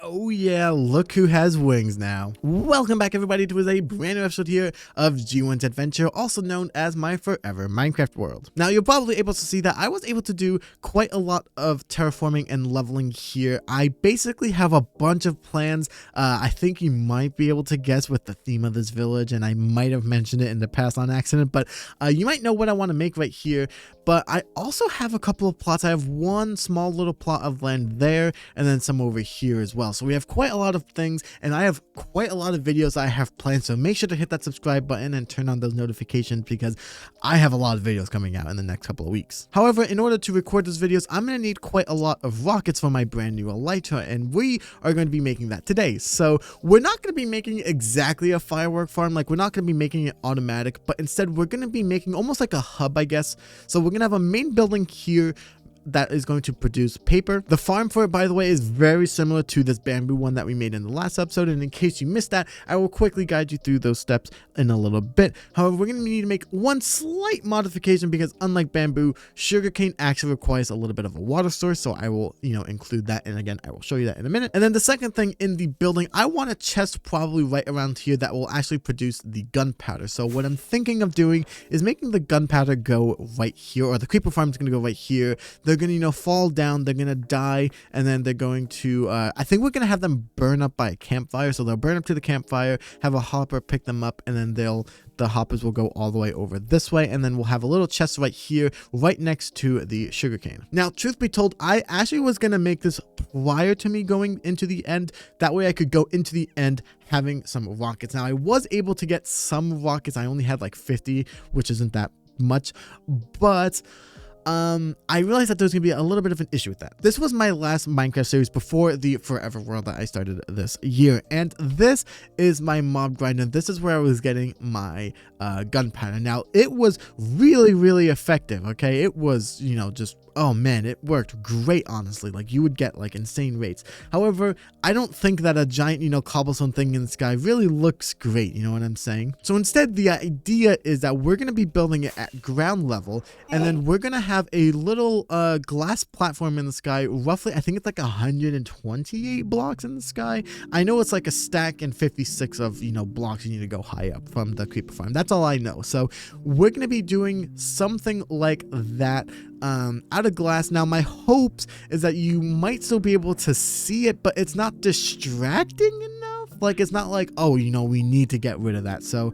Oh yeah, look who has wings now. Welcome back everybody to a brand new episode here of G1's Adventure, also known as my forever Minecraft world. Now you're probably able to see that I was able to do quite a lot of terraforming and leveling here. I basically have a bunch of plans. I think you might be able to guess with the theme of this village, and I might have mentioned it in the past on accident, but you might know what I want to make right here. But I also have a couple of plots. I have one small little plot of land there, and then some over here as well. So we have quite a lot of things, and I have quite a lot of videos I have planned. So make sure to hit that subscribe button and turn on those notifications, because I have a lot of videos coming out in the next couple of weeks. However, in order to record those videos, I'm going to need quite a lot of rockets for my brand new lighter, and we are going to be making that today. So we're not going to be making exactly a firework farm. Like, we're not going to be making it automatic, but instead we're going to be making almost like a hub, I guess. So we're going to have a main building here that is going to produce paper. The farm for it, by the way, is very similar to this bamboo one that we made in the last episode, and in case you missed that, I will quickly guide you through those steps in a little bit. However, we're going to need to make one slight modification, because unlike bamboo, sugarcane actually requires a little bit of a water source, so I will, include that, and again, I will show you that in a minute. And then the second thing in the building, I want a chest probably right around here that will actually produce the gunpowder. So what I'm thinking of doing is making the gunpowder go right here, or the creeper farm is going to go right here. They're going to fall down, they're going to die, and then they're going to I think we're going to have them burn up by a campfire. So they'll burn up to the campfire, have a hopper pick them up, and then the hoppers will go all the way over this way, and then we'll have a little chest right here, right next to the sugarcane. Now, truth be told, I actually was going to make this prior to me going into the end. That way I could go into the end having some rockets. Now, I was able to get some rockets. I only had like 50, which isn't that much, but I realized that there's gonna be a little bit of an issue with that. This was my last Minecraft series before the forever world that I started this year, and this is my mob grind, and this is where I was getting my gunpowder. Now, it was really effective. Okay, it was, just, oh man, it worked great, honestly. Like, you would get like insane rates. However, I don't think that a giant, cobblestone thing in the sky really looks great, you know what I'm saying? So instead, the idea is that we're going to be building it at ground level, and then we're going to have a little glass platform in the sky, roughly, I think it's like 128 blocks in the sky. I know it's like a stack and 56 of, blocks you need to go high up from the creeper farm. That's all I know. So we're going to be doing something like that out of glass. Now, my hopes is that you might still be able to see it, but it's not distracting enough. Like, it's not like, oh, we need to get rid of that. So,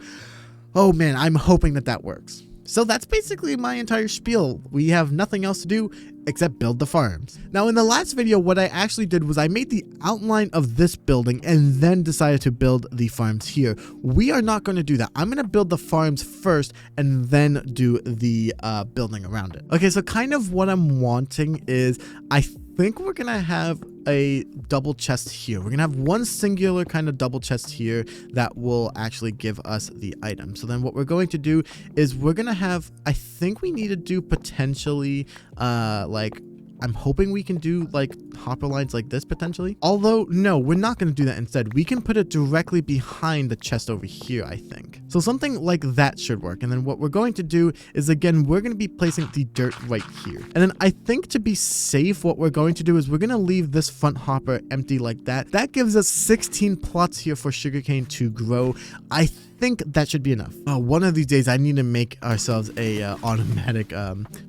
oh man, I'm hoping that works. So that's basically my entire spiel. We have nothing else to do except build the farms. Now, in the last video, what I actually did was I made the outline of this building and then decided to build the farms here. We are not going to do that. I'm going to build the farms first and then do the building around it. Okay, so kind of what I'm wanting is, I think we're going to have a double chest here. We're gonna have one singular kind of double chest here that will actually give us the item. So then what we're going to do is we're gonna have, I think we need to do potentially like, I'm hoping we can do like hopper lines like this potentially. Although, no, we're not going to do that. Instead, we can put it directly behind the chest over here, I think. So something like that should work. And then what we're going to do is, again, we're going to be placing the dirt right here. And then I think to be safe, what we're going to do is we're going to leave this front hopper empty like that. That gives us 16 plots here for sugarcane to grow. I think that should be enough. One of these days I need to make ourselves a automatic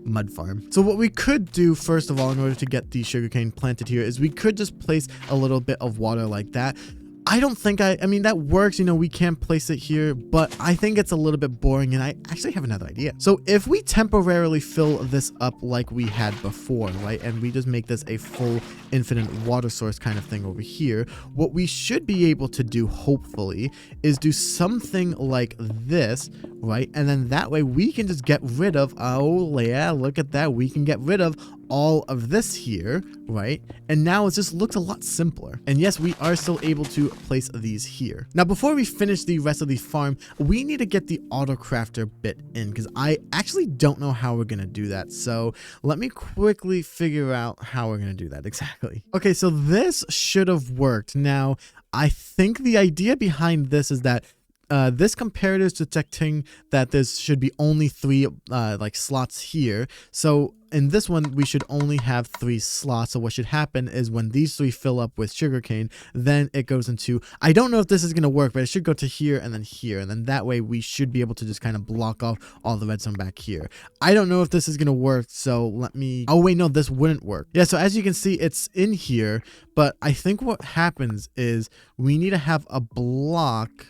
mud farm. So what we could do, first of all, in order to get the sugarcane planted here, is we could just place a little bit of water like that. I don't think I mean, that works, we can place it here, but I think it's a little bit boring, and I actually have another idea. So if we temporarily fill this up like we had before, right, and we just make this a full infinite water source kind of thing over here, what we should be able to do, hopefully, is do something like this, right, and then that way we can just get rid of, oh yeah, look at that, we can get rid of all of this here, right? And now it just looks a lot simpler. And yes, we are still able to place these here. Now, before we finish the rest of the farm, we need to get the auto crafter bit in, because I actually don't know how we're gonna do that. So let me quickly figure out how we're gonna do that exactly. Okay, so this should have worked. Now, I think the idea behind this is that this comparator is detecting that there should be only 3 like slots here. So in this one, we should only have 3 slots. So what should happen is when these 3 fill up with sugarcane, then it goes into, I don't know if this is going to work, but it should go to here. And then that way we should be able to just kind of block off all the redstone back here. I don't know if this is going to work. So let me, oh wait, no, this wouldn't work. Yeah. So as you can see, it's in here, but I think what happens is we need to have a block.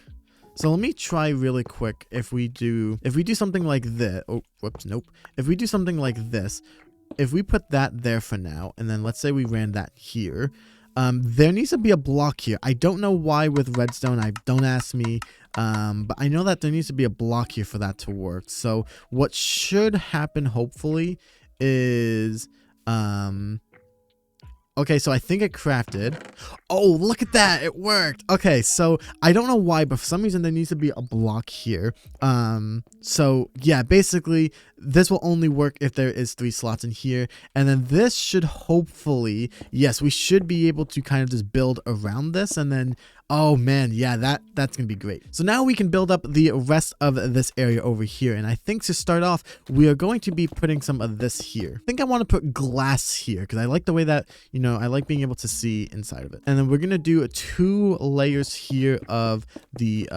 So let me try really quick. If we do something like this, oh, whoops, nope. If we do something like this, if we put that there for now, and then let's say we ran that here, there needs to be a block here. I don't know why with redstone, don't ask me, but I know that there needs to be a block here for that to work. So what should happen, hopefully, is, okay, so I think it crafted. Oh, look at that. It worked. Okay, so I don't know why, but for some reason there needs to be a block here. So yeah, basically this will only work if there is 3 slots in here. And then this should hopefully, yes, we should be able to kind of just build around this. And then, oh man, yeah, that's gonna be great. So now we can build up the rest of this area over here. And I think to start off, we are going to be putting some of this here. I think I want to put glass here because I like the way that, you know, I like being able to see inside of it. And then we're gonna do 2 layers here of the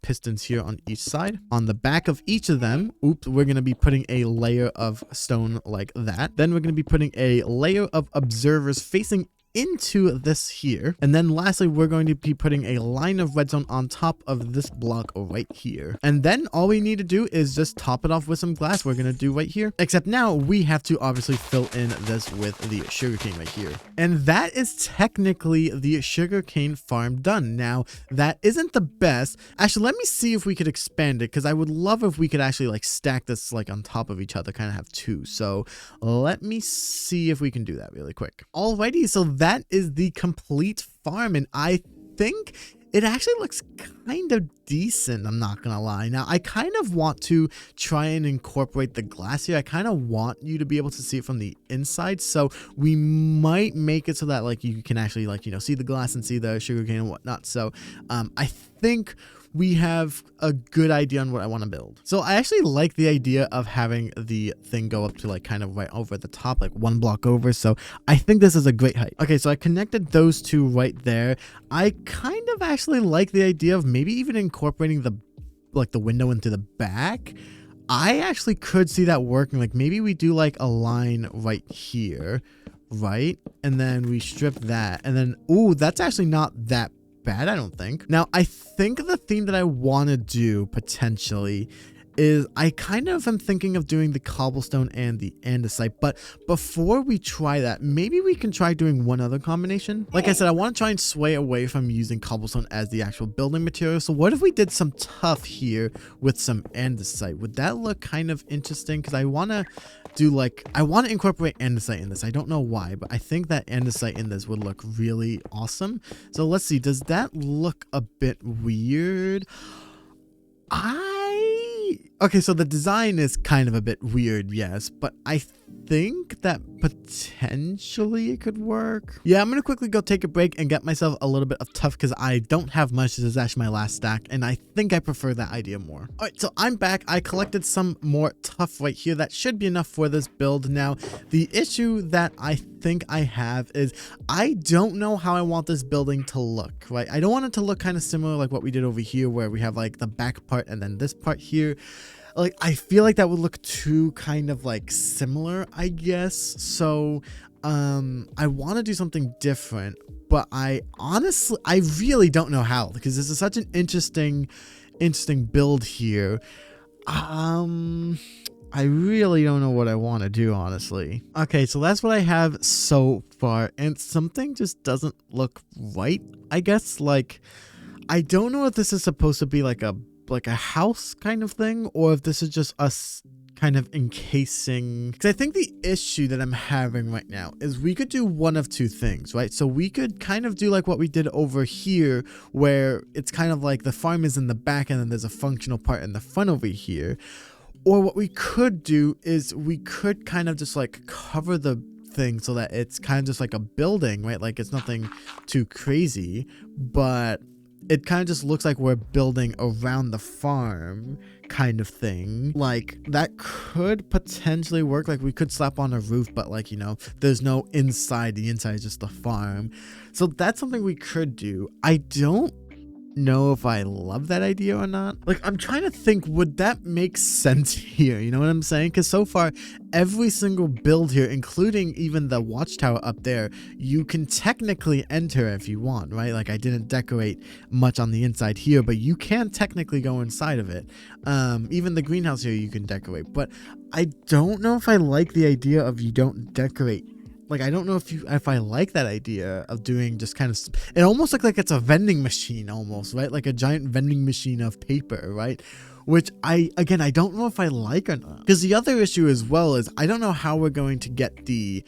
pistons here on each side. On the back of each of them, oops, we're gonna be putting a layer of stone like that. Then we're gonna be putting a layer of observers facing into this here, and then lastly we're going to be putting a line of redstone on top of this block right here, and then all we need to do is just top it off with some glass. We're gonna do right here, except now we have to obviously fill in this with the sugarcane right here, and that is technically the sugarcane farm done. Now that isn't the best. Actually, let me see if we could expand it, because I would love if we could actually like stack this like on top of each other, kind of have 2. So let me see if we can do that really quick. Alrighty, so that is the complete farm, and I think it actually looks kind of decent, I'm not gonna lie. Now I kind of want to try and incorporate the glass here. I kind of want you to be able to see it from the inside, so we might make it so that like you can actually like, you know, see the glass and see the sugarcane and whatnot. So I think we have a good idea on what I want to build. So I actually like the idea of having the thing go up to like kind of right over the top, like 1 block over. So I think this is a great height. Okay, so I connected those 2 right there. I kind of actually like the idea of maybe even incorporating the window into the back. I actually could see that working. Like maybe we do like a line right here, right? And then we strip that, and then, ooh, that's actually not that bad, I don't think. Now, I think the thing that I want to do potentially is I kind of am thinking of doing the cobblestone and the andesite, but before we try that, maybe we can try doing one other combination. Like I said, I want to try and sway away from using cobblestone as the actual building material. So what if we did some tuff here with some andesite? Would that look kind of interesting? Because I want to do like, I want to incorporate andesite in this. I don't know why, but I think that andesite in this would look really awesome. So let's see, does that look a bit weird? Okay, so the design is kind of a bit weird, yes, but I think that potentially it could work. Yeah, I'm gonna quickly go take a break and get myself a little bit of tuff because I don't have much. This is actually my last stack, and I think I prefer that idea more. All right, so I'm back. I collected some more tuff right here. That should be enough for this build. Now, the issue that I think I have is I don't know how I want this building to look, right? I don't want it to look kind of similar like what we did over here where we have like the back part and then this part here. Like, I feel like that would look too kind of like similar, I guess. So I want to do something different, but I really don't know how, because this is such an interesting build here. I really don't know what I want to do, honestly. Okay, so that's what I have so far, and something just doesn't look right, I guess. Like, I don't know if this is supposed to be like a house kind of thing, or if this is just us kind of encasing, because I think the issue that I'm having right now is we could do one of 2 things, right? So we could kind of do like what we did over here, where it's kind of like the farm is in the back and then there's a functional part in the front over here. Or what we could do is we could kind of just like cover the thing so that it's kind of just like a building, right? Like it's nothing too crazy, but it kind of just looks like we're building around the farm kind of thing. Like that could potentially work. Like we could slap on a roof, but like, you know, there's no inside. The inside is just the farm. So that's something we could do. I don't know if I love that idea or not. Like I'm trying to think, would that make sense here? You know what I'm saying? Because so far every single build here, including even the watchtower up there, you can technically enter if you want, right? Like I didn't decorate much on the inside here, but you can technically go inside of it. Even the greenhouse here you can decorate, but I don't know if I like the idea of you don't decorate. Like, I don't know if I like that idea of doing just kind of, it almost looks like it's a vending machine almost, right? Like a giant vending machine of paper, right? Which I don't know if I like or not. Because the other issue as well is I don't know how we're going to get the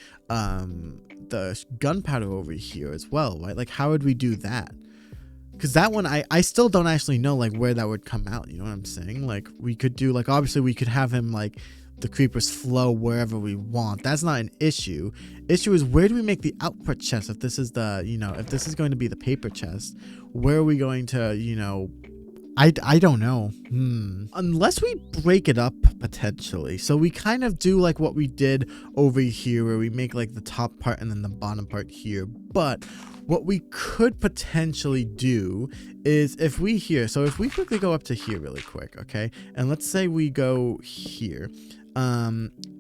gunpowder over here as well, right? Like, how would we do that? Because that one, I still don't actually know, like, where that would come out. You know what I'm saying? Like, we could do, like, obviously we could have him, like, the creepers flow wherever we want. That's not an issue. Issue is, where do we make the output chest? If this is the, you know, if this is going to be the paper chest, where are we going to, you know, I don't know. Unless we break it up potentially. So we kind of do like what we did over here, where we make like the top part and then the bottom part here. But what we could potentially do is if we quickly go up to here really quick, okay? And let's say we go here.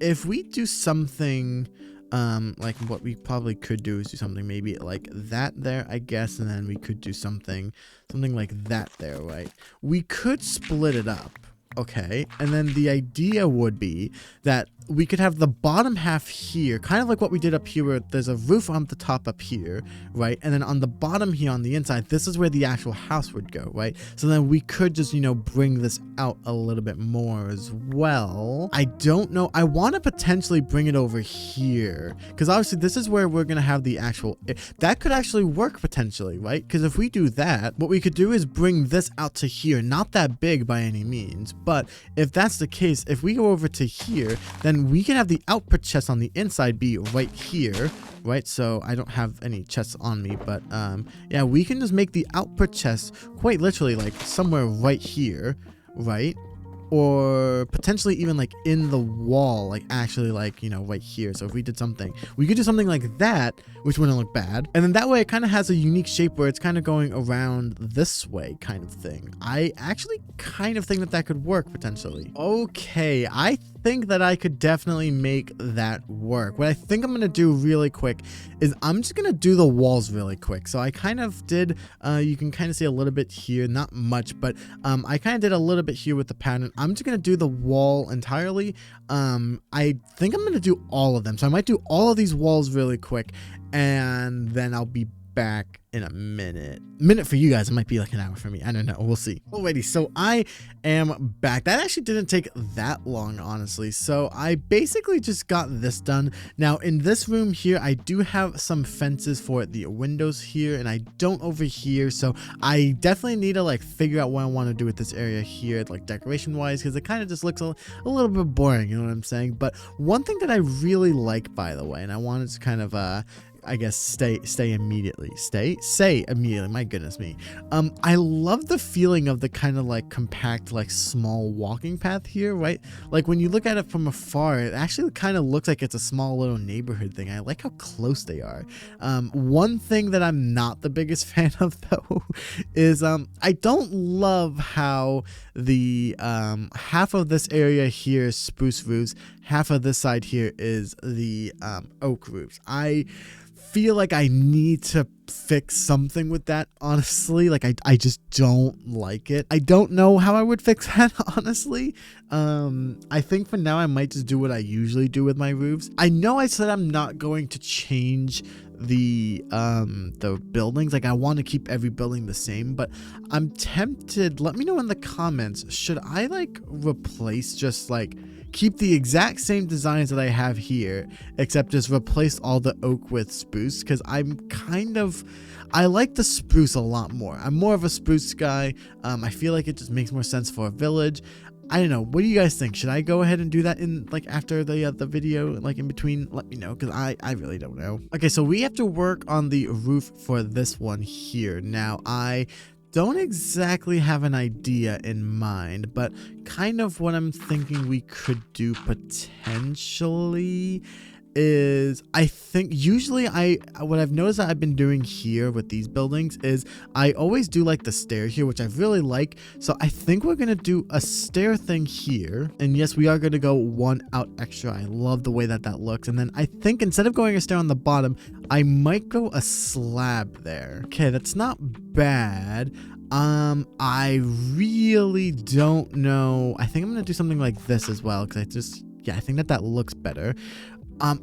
If we do something like what we probably could do is do something maybe like that there, I guess, and then we could do something like that there, right? We could split it up, okay? And then the idea would be that we could have the bottom half here, kind of like what we did up here, where there's a roof on the top up here, right? And then on the bottom here on the inside, this is where the actual house would go, right? So then we could just, you know, bring this out a little bit more as well. I don't know. I want to potentially bring it over here, because obviously this is where we're going to have the actual, that could actually work potentially, right? Because if we do that, what we could do is bring this out to here. Not that big by any means, but if that's the case, if we go over to here, then we can have the output chest on the inside be right here, right? So I don't have any chests on me, but yeah, we can just make the output chest quite literally like somewhere right here, right? Or potentially even like in the wall, like actually like, you know, right here. So if we did something, we could do something like that, which wouldn't look bad. And then that way it kind of has a unique shape where it's kind of going around this way kind of thing. I actually kind of think that that could work potentially. Okay, I think that I could definitely make that work. What I think I'm going to do really quick is I'm just going to do the walls really quick. So I kind of did, you can kind of see a little bit here, not much, but I kind of did a little bit here with the pattern. I'm just going to do the wall entirely. I think I'm going to do all of them. So I might do all of these walls really quick, and then I'll be back in a minute for you guys. It might be like an hour for me, I don't know, we'll see. Alrighty, so I am back. That actually didn't take that long, honestly. So I basically just got this done. Now in this room here, I do have some fences for the windows here, and I don't over here. So I definitely need to like figure out what I want to do with this area here, like decoration wise, because it kind of just looks a little bit boring, you know what I'm saying? But one thing that I really like, by the way, and I wanted to kind of I guess say immediately, my goodness me. I love the feeling of the kind of like compact, like small walking path here, right? Like when you look at it from afar, it actually kind of looks like it's a small little neighborhood thing. I like how close they are. One thing that I'm not the biggest fan of though is I don't love how the half of this area here is spruce roofs, half of this side here is the oak roofs. I feel like I need to fix something with that, honestly. Like I just don't like it. I don't know how I would fix that, honestly. I think for now I might just do what I usually do with my roofs. I know I said I'm not going to change the buildings. Like I want to keep every building the same, but I'm tempted. Let me know in the comments, should I like replace, just like keep the exact same designs that I have here, except just replace all the oak with spruce? Because I like the spruce a lot more. I'm more of a spruce guy. I feel like it just makes more sense for a village. I don't know. What do you guys think? Should I go ahead and do that in like after the video, like in between? Let me know, because I really don't know. Okay, so we have to work on the roof for this one here. Now I don't exactly have an idea in mind, but kind of what I'm thinking we could do potentially is, I think usually what I've noticed that I've been doing here with these buildings is I always do like the stair here, which I really like. So I think we're gonna do a stair thing here, and yes, we are gonna go one out extra. I love the way that that looks. And then I think instead of going a stair on the bottom, I might go a slab there. Okay, that's not bad. I really don't know. I think I'm gonna do something like this as well, because I think that looks better.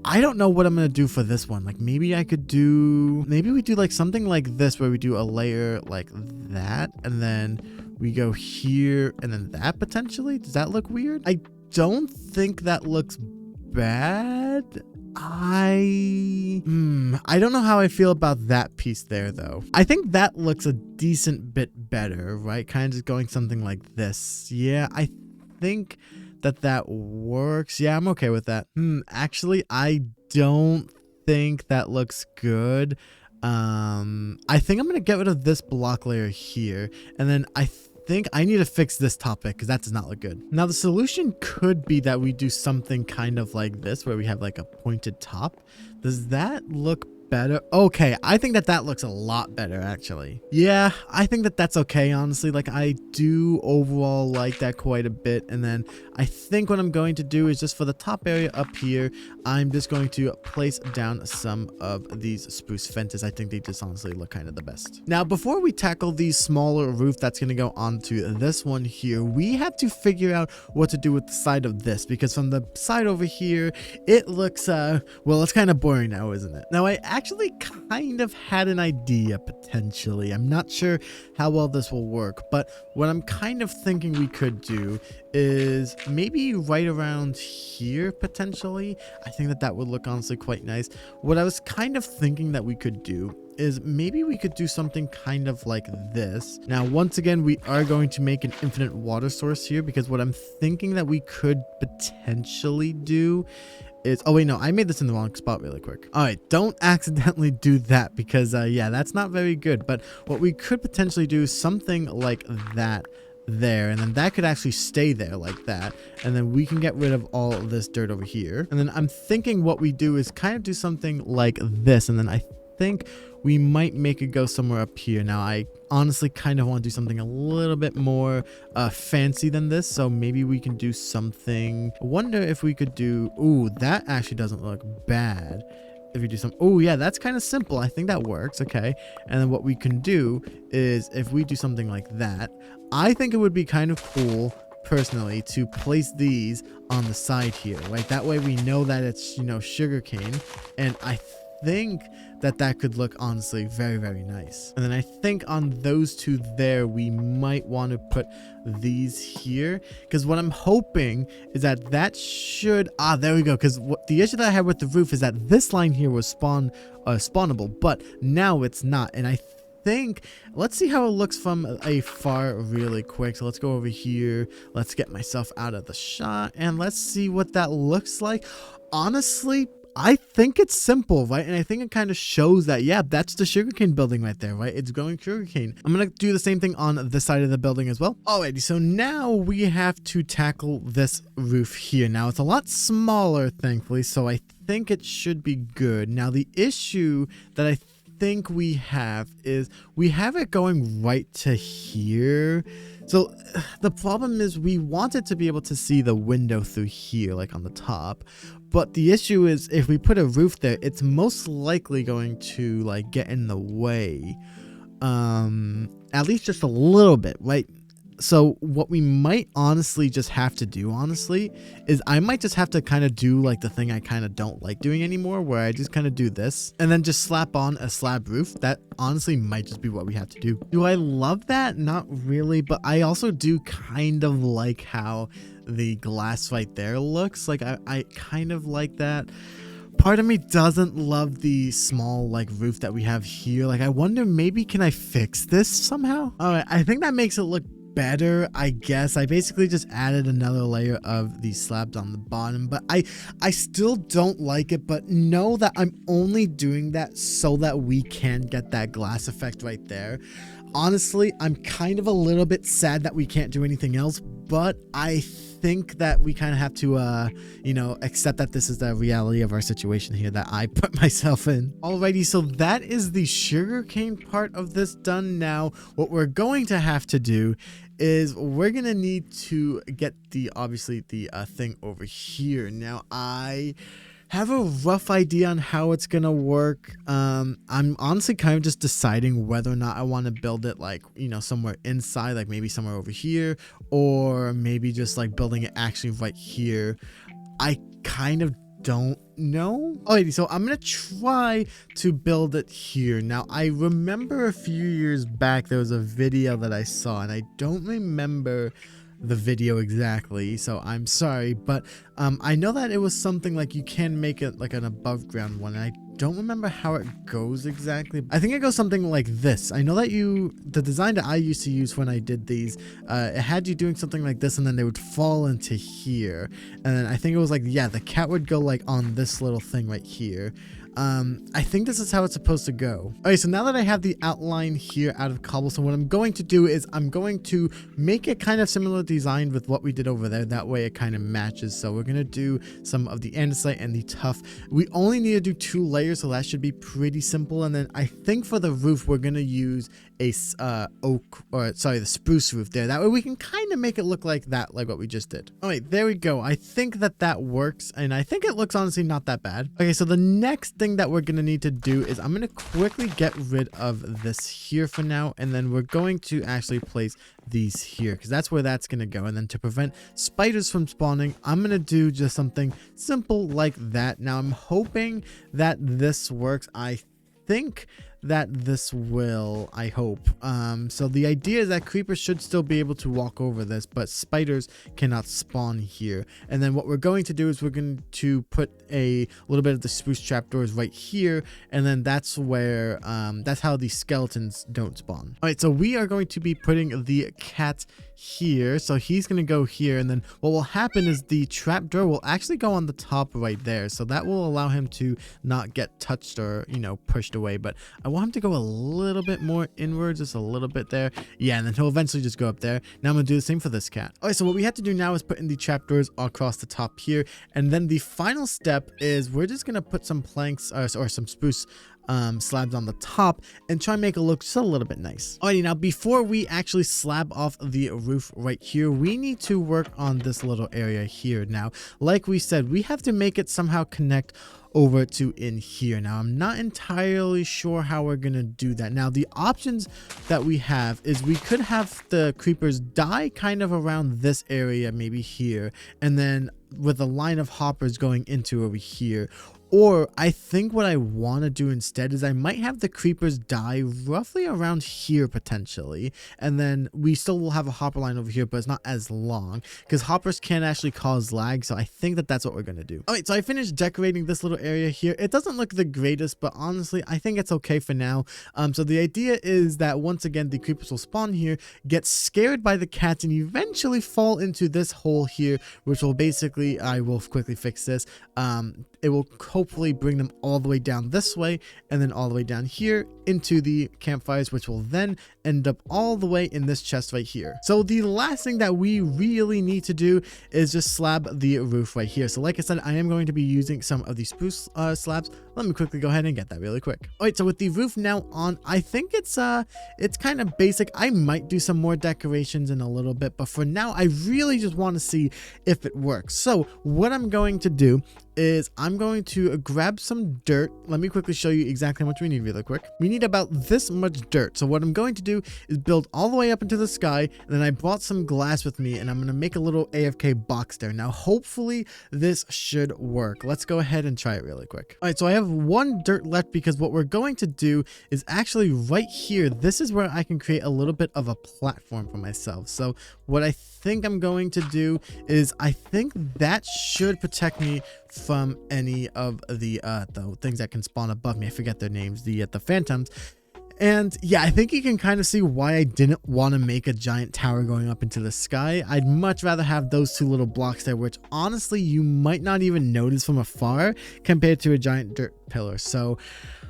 I don't know what I'm gonna do for this one. Like maybe we do like something like this where we do a layer like that, and then we go here and then that potentially. Does that look weird? I don't think that looks bad. I don't know how I feel about that piece there though. I think that looks a decent bit better, right? Kind of just going something like this. Yeah, I think that works. Yeah, I'm okay with that. Actually, I don't think that looks good. I think I'm gonna get rid of this block layer here, and then I think I need to fix this topic because that does not look good. Now the solution could be that we do something kind of like this where we have like a pointed top. Does that look better? Okay, I think that looks a lot better actually. Yeah, I think that's okay, honestly. Like I do overall like that quite a bit. And then I think what I'm going to do is just for the top area up here, I'm just going to place down some of these spruce fences. I think they just honestly look kind of the best. Now before we tackle the smaller roof that's going to go onto this one here, we have to figure out what to do with the side of this, because from the side over here it looks well, it's kind of boring now, isn't it? Now I actually kind of had an idea potentially. I'm not sure how well this will work, but what I'm kind of thinking we could do is maybe right around here potentially. I think that would look honestly quite nice. What I was kind of thinking that we could do is maybe we could do something kind of like this. Now once again, we are going to make an infinite water source here, because what I'm thinking that we could potentially do is, oh wait, no, I made this in the wrong spot really quick. All right, don't accidentally do that, because yeah, that's not very good. But what we could potentially do is something like that there, and then that could actually stay there like that, and then we can get rid of all of this dirt over here. And then I'm thinking what we do is kind of do something like this, and then I think we might make it go somewhere up here. Now I honestly kind of want to do something a little bit more fancy than this, so maybe we can do something. I wonder if we could do, ooh, that actually doesn't look bad. If you do some, oh yeah, that's kind of simple. I think that works. Okay, and then what we can do is if we do something like that, I think it would be kind of cool personally to place these on the side here, right? That way we know that it's, you know, sugarcane, and I think that could look honestly very, very nice. And then I think on those two there, we might want to put these here, because what I'm hoping is that should, there we go. Because what the issue that I had with the roof is that this line here was spawnable, but now it's not. And I think, let's see how it looks from afar really quick. So let's go over here, let's get myself out of the shot, and let's see what that looks like. Honestly, I think it's simple, right? And I think it kind of shows that, yeah, that's the sugarcane building right there, right? It's growing sugarcane. I'm going to do the same thing on this side of the building as well. Alrighty, so now we have to tackle this roof here. Now, it's a lot smaller, thankfully, so I think it should be good. Now, the issue that I think we have is we have it going right to here. So the problem is we want it to be able to see the window through here, like on the top. But the issue is if we put a roof there, it's most likely going to like get in the way. At least just a little bit, right? So what we might honestly just have to do, honestly, is I might just have to kind of do like the thing I kind of don't like doing anymore, where I just kind of do this and then just slap on a slab roof. That honestly might just be what we have to do. Do I love that? Not really, but I also do kind of like how the glass right there looks. Like I kind of like that. Part of me doesn't love the small like roof that we have here. Like I wonder, maybe can I fix this somehow? All right, I think that makes it look better, I guess. I basically just added another layer of these slabs on the bottom, but I still don't like it, but know that I'm only doing that so that we can get that glass effect right there. Honestly, I'm kind of a little bit sad that we can't do anything else, but I think that we kind of have to, you know, accept that this is the reality of our situation here that I put myself in. Alrighty, so that is the sugarcane part of this done. Now, what we're going to have to do is we're going to need to get obviously the thing over here. Now, I have a rough idea on how it's gonna work. I'm honestly kind of just deciding whether or not I want to build it like, you know, somewhere inside, like maybe somewhere over here, or maybe just like building it actually right here. I kind of don't know. Alrighty, so I'm gonna try to build it here. Now, I remember a few years back there was a video that I saw, and I don't remember the video exactly, so I'm sorry, but I know that it was something like you can make it like an above ground one, and I don't remember how it goes exactly. I think it goes something like this. I know that the design that I used to use when I did these, it had you doing something like this, and then they would fall into here, and then I think it was like, yeah, the cat would go like on this little thing right here. I think this is how it's supposed to go. Okay, so now that I have the outline here out of cobblestone, what I'm going to do is I'm going to make it kind of similar design with what we did over there. That way it kind of matches. So we're going to do some of the andesite and the tuff. We only need to do 2 layers, so that should be pretty simple. And then I think for the roof, we're going to use a the spruce roof there. That way we can kind of make it look like that, like what we just did. All right, there we go. I think that works, and I think it looks honestly not that bad. Okay, so the next thing that we're going to need to do is I'm going to quickly get rid of this here for now, and then we're going to actually place these here because that's where that's going to go. And then to prevent spiders from spawning, I'm going to do just something simple like that. Now, I'm hoping that this works. I think that this will, I hope. So the idea is that creepers should still be able to walk over this, but spiders cannot spawn here. And then what we're going to do is we're going to put a little bit of the spruce trapdoors right here, and then that's where that's how the skeletons don't spawn. All right, so we are going to be putting the cat here, so he's gonna go here, and then what will happen is the trapdoor will actually go on the top right there, so that will allow him to not get touched or, you know, pushed away. But I want him to go a little bit more inwards, just a little bit there. Yeah, and then he'll eventually just go up there. Now I'm gonna do the same for this cat. All right, so what we have to do now is put in the trapdoors across the top here, and then the final step is we're just gonna put some planks or some spruce slabs on the top and try and make it look just a little bit nice. Alrighty, now before we actually slab off the roof right here, we need to work on this little area here. Now, like we said, we have to make it somehow connect over to in here. Now, I'm not entirely sure how we're gonna do that. Now, the options that we have is we could have the creepers die kind of around this area, maybe here, and then with a line of hoppers going into over here. Or I think what I want to do instead is I might have the creepers die roughly around here potentially, and then we still will have a hopper line over here, but it's not as long because hoppers can actually cause lag. So I think that that's what we're going to do. All right, so I finished decorating this little area here. It doesn't look the greatest, but honestly, I think it's okay for now. So the idea is that once again, the creepers will spawn here, get scared by the cats, and eventually fall into this hole here, which will basically, I will quickly fix this. It will hopefully bring them all the way down this way and then all the way down here into the campfires, which will then end up all the way in this chest right here. So the last thing that we really need to do is just slab the roof right here. So like I said, I am going to be using some of these spruce slabs. Let me quickly go ahead and get that really quick. All right, so with the roof now on, I think it's kind of basic. I might do some more decorations in a little bit, but for now, I really just want to see if it works. So what I'm going to do is I'm going to grab some dirt. Let me quickly show you exactly how much we need really quick. We need about this much dirt. So what I'm going to do is build all the way up into the sky, and then I brought some glass with me, and I'm going to make a little AFK box there. Now, hopefully this should work. Let's go ahead and try it really quick. All right, so I have one dirt left because what we're going to do is actually right here. This is where I can create a little bit of a platform for myself. So what I think I'm going to do is I think that should protect me from any of the things that can spawn above me. I forget their names, the phantoms. And yeah, I think you can kind of see why I didn't want to make a giant tower going up into the sky. I'd much rather have those two little blocks there, which honestly you might not even notice from afar compared to a giant dirt pillar. So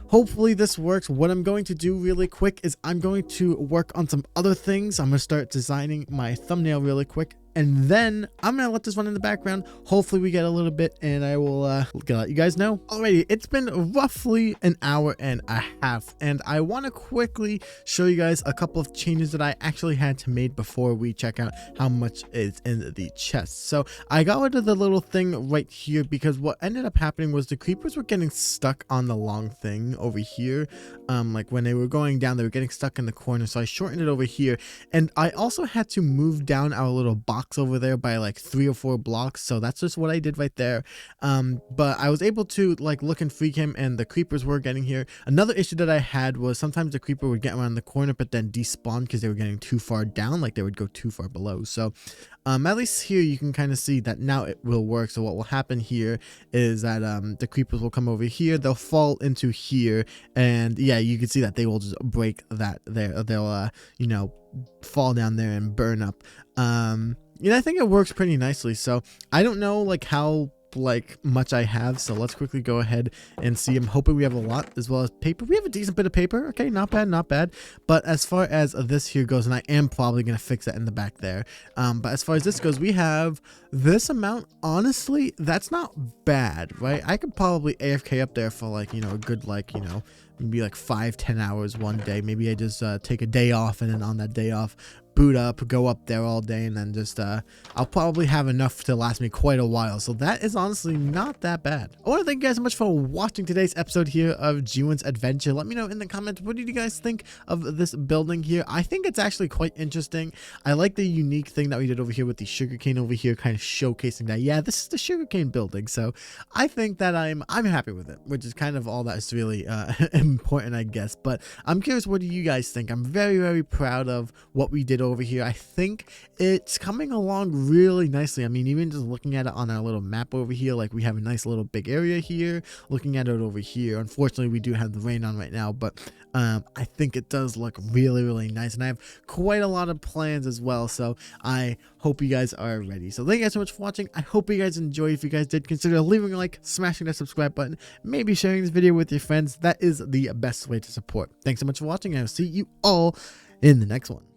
hopefully this works. What I'm going to do really quick is I'm going to work on some other things. I'm going to start designing my thumbnail really quick, and then I'm going to let this run in the background. Hopefully we get a little bit, and I will let you guys know. Alrighty, it's been roughly an hour and a half, and I want to quickly show you guys a couple of changes that I actually had to make before we check out how much is in the chest. So I got rid of the little thing right here because what ended up happening was the creepers were getting stuck on the long thing over here. Like when they were going down, they were getting stuck in the corner, so I shortened it over here. And I also had to move down our little box over there by like 3 or 4 blocks, so that's just what I did right there. But I was able to like look and freak him, and the creepers were getting here. Another issue that I had was sometimes the creeper would get around the corner but then despawn because they were getting too far down, like they would go too far below. So at least here you can kind of see that now it will work. So what will happen here is that the creepers will come over here, they'll fall into here, and yeah, you can see that they will just break that there. They'll you know, fall down there and burn up. I think it works pretty nicely. So I don't know like how much I have, so let's quickly go ahead and see. I'm hoping we have a lot, as well as paper. We have a decent bit of paper. Okay, not bad, not bad. But as far as this here goes, and I am probably gonna fix that in the back there, but as far as this goes, we have this amount. Honestly, that's not bad, right? I could probably AFK up there for like, you know, a good like, you know, maybe like 5-10 hours one day. Maybe I just take a day off, and then on that day off boot up, go up there all day, and then just I'll probably have enough to last me quite a while. So that is honestly not that bad. I want to thank you guys so much for watching today's episode here of G1's adventure. Let me know in the comments, what did you guys think of this building here? I think it's actually quite interesting. I like the unique thing that we did over here with the sugarcane over here, kind of showcasing that, yeah, this is the sugarcane building. So I think that I'm happy with it, which is kind of all that's really important, I guess. But I'm curious, what do you guys think? I'm very, very proud of what we did over here. I think it's coming along really nicely. I mean, even just looking at it on our little map over here, like we have a nice little big area here. Looking at it over here, unfortunately we do have the rain on right now, but I think it does look really, really nice, and I have quite a lot of plans as well, so I hope you guys are ready. So thank you guys so much for watching. I hope you guys enjoyed. If you guys did, consider leaving a like, smashing that subscribe button, maybe sharing this video with your friends. That is the best way to support. Thanks so much for watching, and I'll see you all in the next one.